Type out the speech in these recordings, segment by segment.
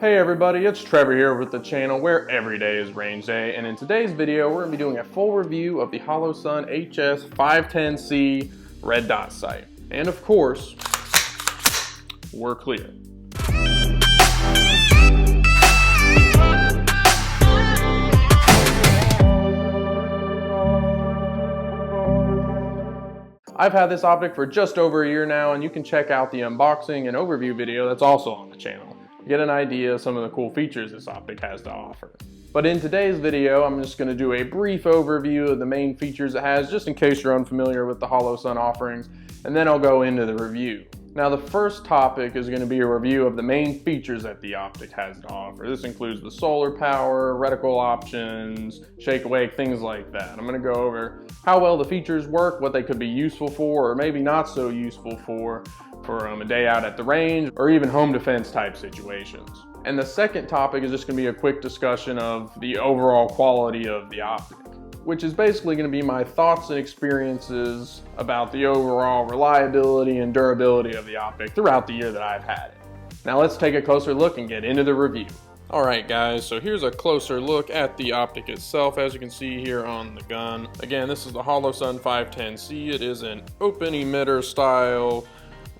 Hey everybody, it's Trevor here with the channel where every day is range day, and in today's video we're going to be doing a full review of the Holosun HS510c red dot sight. And of course, we're clear. I've had this optic for just over a year now, and you can check out the unboxing and overview video that's also on the channel to get an idea of some of the cool features this optic has to offer. But in today's video, I'm just going to do a brief overview of the main features it has, just in case you're unfamiliar with the Holosun offerings, and then I'll go into the review. Now the first topic is going to be a review of the main features that the optic has to offer. This includes the solar power, reticle options, shake awake, things like that. I'm going to go over how well the features work, what they could be useful for, or maybe not so useful for a day out at the range, or even home defense type situations. And the second topic is just going to be a quick discussion of the overall quality of the optic, which is basically going to be my thoughts and experiences about the overall reliability and durability of the optic throughout the year that I've had it. Now let's take a closer look and get into the review. Alright guys, so here's a closer look at the optic itself, as you can see here on the gun. Again, this is the Holosun 510c. It is an open emitter style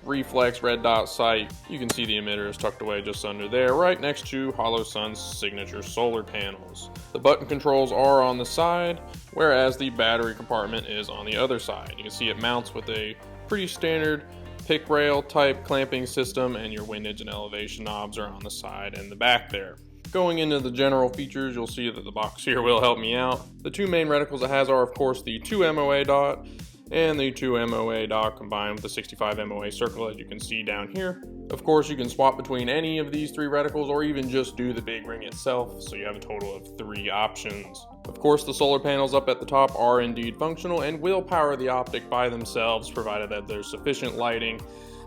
reflex red dot sight. You can see the emitter is tucked away just under there, right next to Holosun's signature solar panels. The button controls are on the side, whereas the battery compartment is on the other side. You can see it mounts with a pretty standard pick rail type clamping system, and your windage and elevation knobs are on the side and the back there. Going into the general features, you'll see that the box here will help me out. The two main reticles it has are of course the 2 MOA dot and the 2 MOA dot combined with the 65 MOA circle, as you can see down here. Of course, you can swap between any of these three reticles or even just do the big ring itself, so you have a total of 3 options. Of course, the solar panels up at the top are indeed functional and will power the optic by themselves, provided that there's sufficient lighting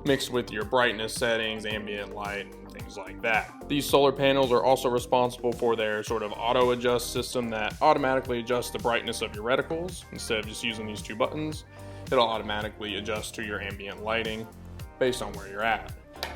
mixed with your brightness settings, ambient light, and things like that. These solar panels are also responsible for their sort of auto adjust system that automatically adjusts the brightness of your reticles. Instead of just using these 2 buttons, it'll automatically adjust to your ambient lighting based on where you're at.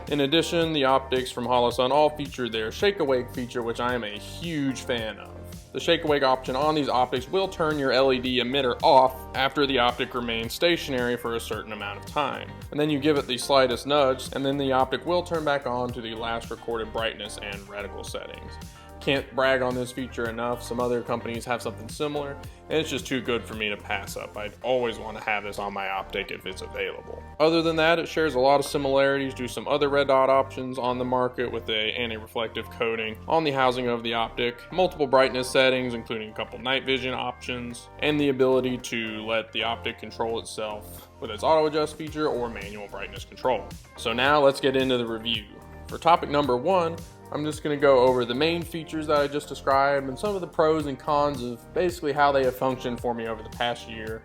In addition, the optics from Holosun all feature their shake awake feature, which I am a huge fan of. The shake awake option on these optics will turn your LED emitter off after the optic remains stationary for a certain amount of time. And then you give it the slightest nudge, and then the optic will turn back on to the last recorded brightness and reticle settings. Can't brag on this feature enough. Some other companies have something similar, and it's just too good for me to pass up. I'd always want to have this on my optic if it's available. Other than that, it shares a lot of similarities to some other red dot options on the market, with a anti-reflective coating on the housing of the optic, multiple brightness settings including a couple night vision options, and the ability to let the optic control itself with its auto adjust feature or manual brightness control. So now let's get into the review. For topic number 1, I'm just going to go over the main features that I just described and some of the pros and cons of basically how they have functioned for me over the past year,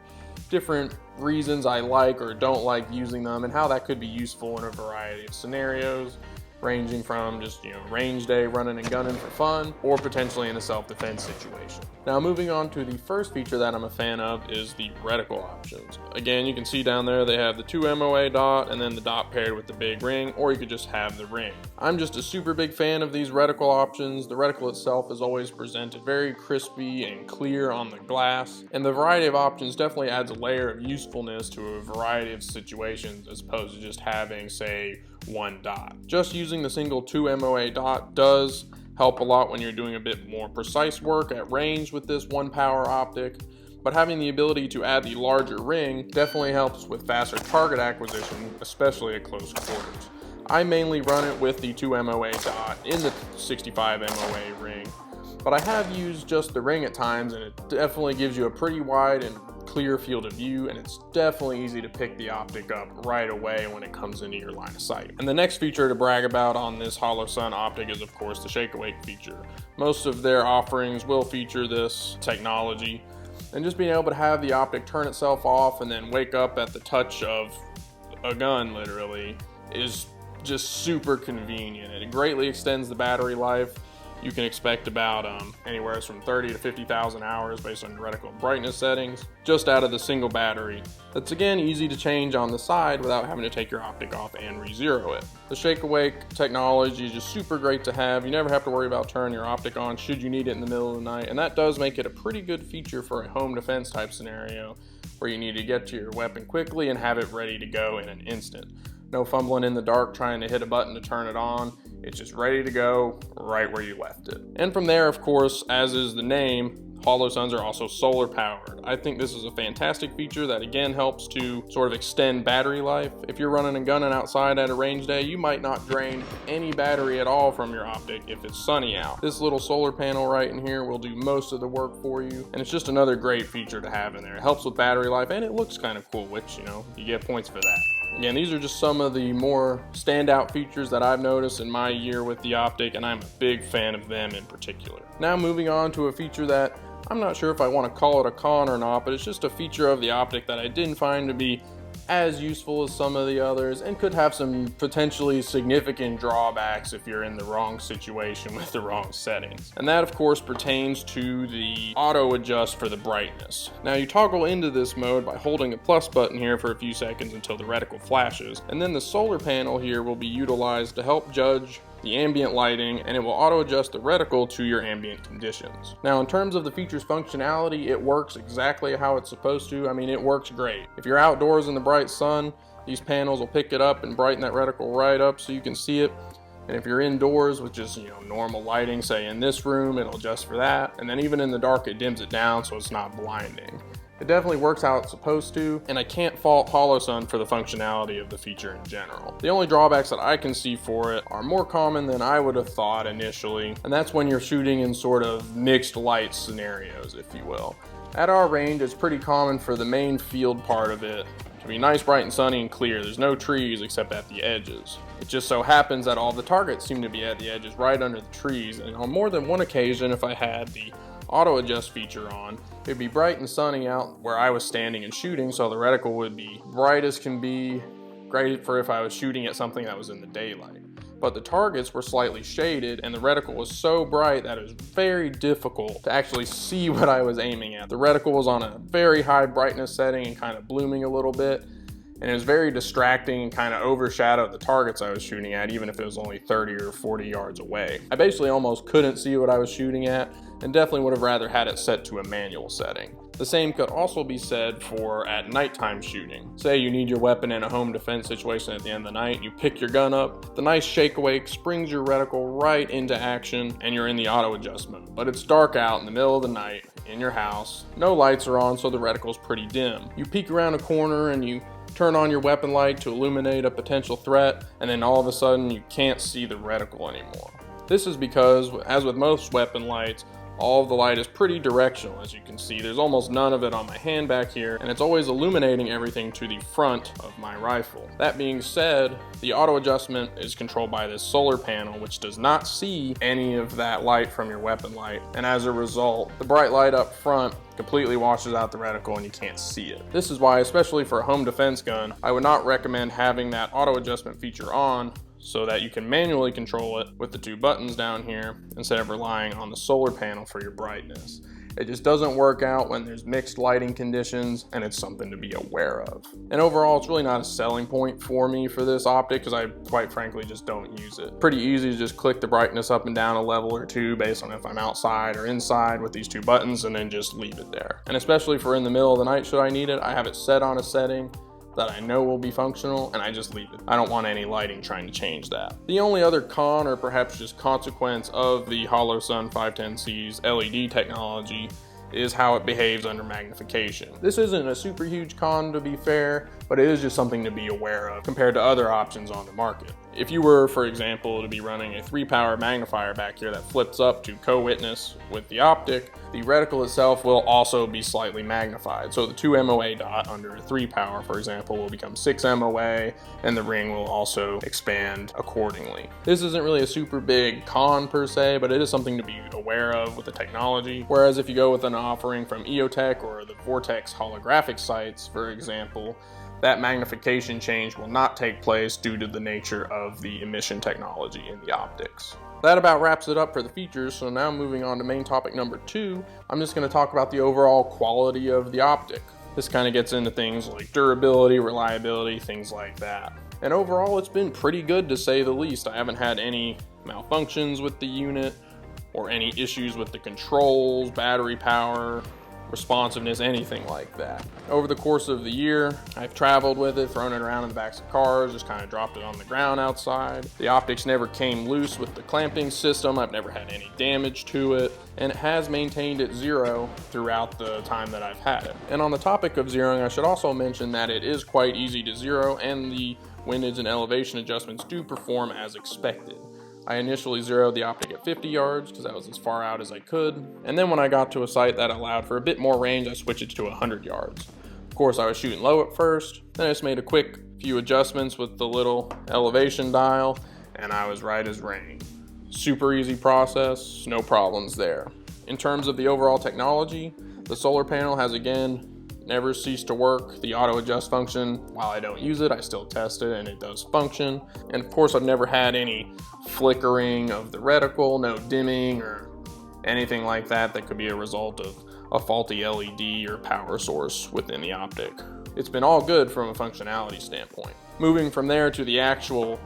different reasons I like or don't like using them, and how that could be useful in a variety of scenarios, ranging from just, range day running and gunning for fun, or potentially in a self-defense situation. Now moving on to the first feature that I'm a fan of is the reticle options. Again, you can see down there they have the 2 MOA dot and then the dot paired with the big ring, or you could just have the ring. I'm just a super big fan of these reticle options. The reticle itself is always presented very crispy and clear on the glass, and the variety of options definitely adds a layer of usefulness to a variety of situations as opposed to just having, say, 1 dot. Just using the single 2 MOA dot does help a lot when you're doing a bit more precise work at range with this 1 power optic, but having the ability to add the larger ring definitely helps with faster target acquisition, especially at close quarters. I mainly run it with the 2 MOA dot in the 65 MOA ring, but I have used just the ring at times, and it definitely gives you a pretty wide and clear field of view, and it's definitely easy to pick the optic up right away when it comes into your line of sight. And the next feature to brag about on this Holosun optic is of course the shake awake feature. Most of their offerings will feature this technology, and just being able to have the optic turn itself off and then wake up at the touch of a gun literally is just super convenient. It greatly extends the battery life. You can expect about anywhere from 30 to 50,000 hours based on your reticle and brightness settings, just out of the single battery. That's again easy to change on the side without having to take your optic off and re-zero it. The shake awake technology is just super great to have. You never have to worry about turning your optic on should you need it in the middle of the night, and that does make it a pretty good feature for a home defense type scenario where you need to get to your weapon quickly and have it ready to go in an instant. No fumbling in the dark trying to hit a button to turn it on. It's just ready to go right where you left it. And from there, of course, as is the name, Holosuns are also solar powered. I think this is a fantastic feature that again helps to sort of extend battery life. If you're running and gunning outside at a range day, you might not drain any battery at all from your optic if it's sunny out. This little solar panel right in here will do most of the work for you, and it's just another great feature to have in there. It helps with battery life and it looks kind of cool, which, you know, you get points for that. Again, these are just some of the more standout features that I've noticed in my year with the optic, and I'm a big fan of them in particular. Now moving on to a feature that I'm not sure if I want to call it a con or not, but it's just a feature of the optic that I didn't find to be as useful as some of the others and could have some potentially significant drawbacks if you're in the wrong situation with the wrong settings. And that of course pertains to the auto adjust for the brightness. Now you toggle into this mode by holding the plus button here for a few seconds until the reticle flashes, and then the solar panel here will be utilized to help judge the ambient lighting, and it will auto adjust the reticle to your ambient conditions. Now in terms of the feature's functionality, it works exactly how it's supposed to. I mean, it works great. If you're outdoors in the bright sun, these panels will pick it up and brighten that reticle right up so you can see it. And if you're indoors with just, you know, normal lighting, say in this room, it'll adjust for that. And then even in the dark, it dims it down so it's not blinding. It definitely works how it's supposed to, and I can't fault Holosun for the functionality of the feature in general. The only drawbacks that I can see for it are more common than I would have thought initially, and that's when you're shooting in sort of mixed light scenarios, if you will. At our range, it's pretty common for the main field part of it to be nice, bright, and sunny and clear. There's no trees except at the edges. It just so happens that all the targets seem to be at the edges right under the trees, and on more than one occasion, if I had the auto adjust feature on, it'd be bright and sunny out where I was standing and shooting, so the reticle would be bright as can be, great for if I was shooting at something that was in the daylight. But the targets were slightly shaded and the reticle was so bright that it was very difficult to actually see what I was aiming at. The reticle was on a very high brightness setting and kind of blooming a little bit, and it was very distracting and kind of overshadowed the targets I was shooting at, even if it was only 30 or 40 yards away. I basically almost couldn't see what I was shooting at, and definitely would have rather had it set to a manual setting. The same could also be said for at nighttime shooting. Say you need your weapon in a home defense situation at the end of the night, you pick your gun up, the nice shake awake springs your reticle right into action, and you're in the auto adjust mode. But it's dark out in the middle of the night in your house, no lights are on, so the reticle's pretty dim. You peek around a corner and you turn on your weapon light to illuminate a potential threat, and then all of a sudden you can't see the reticle anymore. This is because, as with most weapon lights, all of the light is pretty directional. As you can see, there's almost none of it on my hand back here, and it's always illuminating everything to the front of my rifle. That being said, the auto adjustment is controlled by this solar panel, which does not see any of that light from your weapon light, and as a result, the bright light up front completely washes out the reticle and you can't see it. This is why, especially for a home defense gun, I would not recommend having that auto adjustment feature on, so that you can manually control it with the two buttons down here instead of relying on the solar panel for your brightness. It just doesn't work out when there's mixed lighting conditions, and it's something to be aware of. And overall, it's really not a selling point for me for this optic because I quite frankly just don't use it. Pretty easy to just click the brightness up and down a level or two based on if I'm outside or inside with these two buttons, and then just leave it there. And especially for in the middle of the night should I need it, I have it set on a setting that I know will be functional, and I just leave it. I don't want any lighting trying to change that. The only other con, or perhaps just consequence, of the Holosun 510c's LED technology is how it behaves under magnification. This isn't a super huge con, to be fair, but it is just something to be aware of compared to other options on the market. If you were, for example, to be running a 3-power magnifier back here that flips up to co-witness with the optic, the reticle itself will also be slightly magnified. So the 2 MOA dot under a 3-power, for example, will become 6 MOA, and the ring will also expand accordingly. This isn't really a super big con per se, but it is something to be aware of with the technology. Whereas if you go with an offering from EOTech or the Vortex holographic sights, for example, that magnification change will not take place due to the nature of the emission technology in the optics. That about wraps it up for the features, so now moving on to main topic number 2, I'm just going to talk about the overall quality of the optic. This kind of gets into things like durability, reliability, things like that. And overall, it's been pretty good to say the least. I haven't had any malfunctions with the unit or any issues with the controls, battery power, responsiveness, anything like that. Over the course of the year, I've traveled with it, thrown it around in the backs of cars, just kind of dropped it on the ground outside. The optics never came loose with the clamping system. I've never had any damage to it, and it has maintained at 0 throughout the time that I've had it. And on the topic of zeroing, I should also mention that it is quite easy to zero, and the windage and elevation adjustments do perform as expected. I initially zeroed the optic at 50 yards because that was as far out as I could, and then when I got to a site that allowed for a bit more range, I switched it to 100 yards. Of course, I was shooting low at first, then I just made a quick few adjustments with the little elevation dial, and I was right as rain. Super easy process, no problems there. In terms of the overall technology, the solar panel has again never ceased to work. The auto adjust function, while I don't use it, I still test it and it does function. And of course, I've never had any flickering of the reticle, no dimming or anything like that that could be a result of a faulty LED or power source within the optic. It's been all good from a functionality standpoint. Moving from there to the actual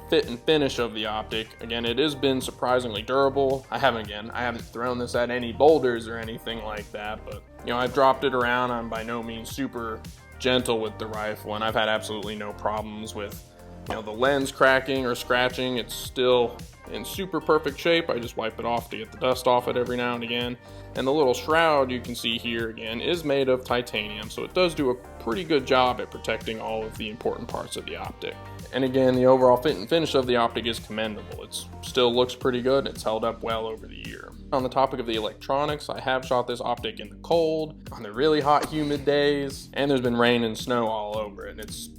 fit and finish of the optic, again, it has been surprisingly durable. I haven't thrown this at any boulders or anything like that, but I've dropped it around. I'm by no means super gentle with the rifle, and I've had absolutely no problems with the lens cracking or scratching. It's still in super perfect shape. I just wipe it off to get the dust off it every now and again. And the little shroud you can see here again is made of titanium, so it does do a pretty good job at protecting all of the important parts of the optic. And again, the overall fit and finish of the optic is commendable. It still looks pretty good. It's held up well over the year. On the topic of the electronics, I have shot this optic in the cold, on the really hot, humid days, and there's been rain and snow all over it, and it's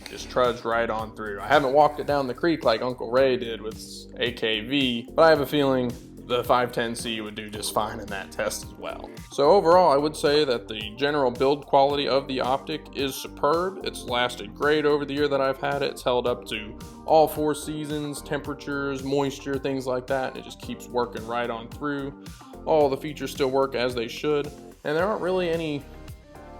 just trudged right on through. I haven't walked it down the creek like Uncle Ray did with AKV, but I have a feeling the 510c would do just fine in that test as well. So overall, I would say that the general build quality of the optic is superb. It's lasted great over the year that I've had it. It's held up to all 4 seasons, temperatures, moisture, things like that, and it just keeps working right on through. All the features still work as they should, and there aren't really any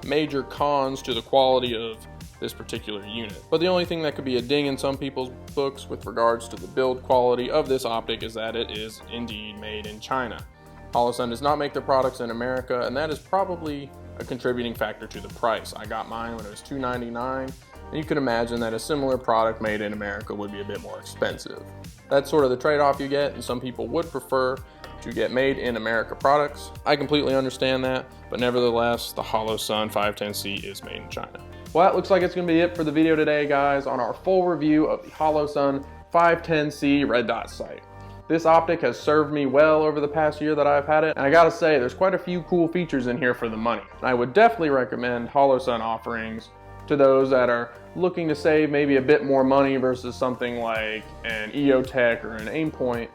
major cons to the quality of this particular unit. But the only thing that could be a ding in some people's books with regards to the build quality of this optic is that it is indeed made in China. Holosun does not make their products in America, and that is probably a contributing factor to the price. I got mine when it was $2.99, and you can imagine that a similar product made in America would be a bit more expensive. That's sort of the trade-off you get, and some people would prefer to get made in America products. I completely understand that, but nevertheless, the Holosun 510c is made in China. Well, that looks like it's going to be it for the video today, guys, on our full review of the Holosun 510c red dot sight. This optic has served me well over the past year that I've had it, and I gotta say, there's quite a few cool features in here for the money. And I would definitely recommend Holosun offerings to those that are looking to save maybe a bit more money versus something like an EOTech or an Aimpoint,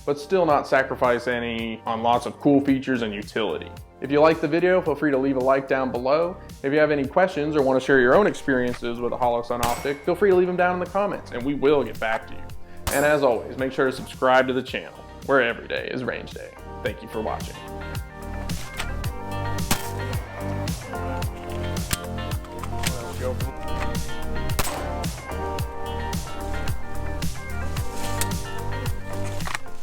but still not sacrifice any on lots of cool features and utility. If you liked the video, feel free to leave a like down below. If you have any questions or want to share your own experiences with a Holosun optic, feel free to leave them down in the comments and we will get back to you. And as always, make sure to subscribe to the channel, where every day is range day. Thank you for watching.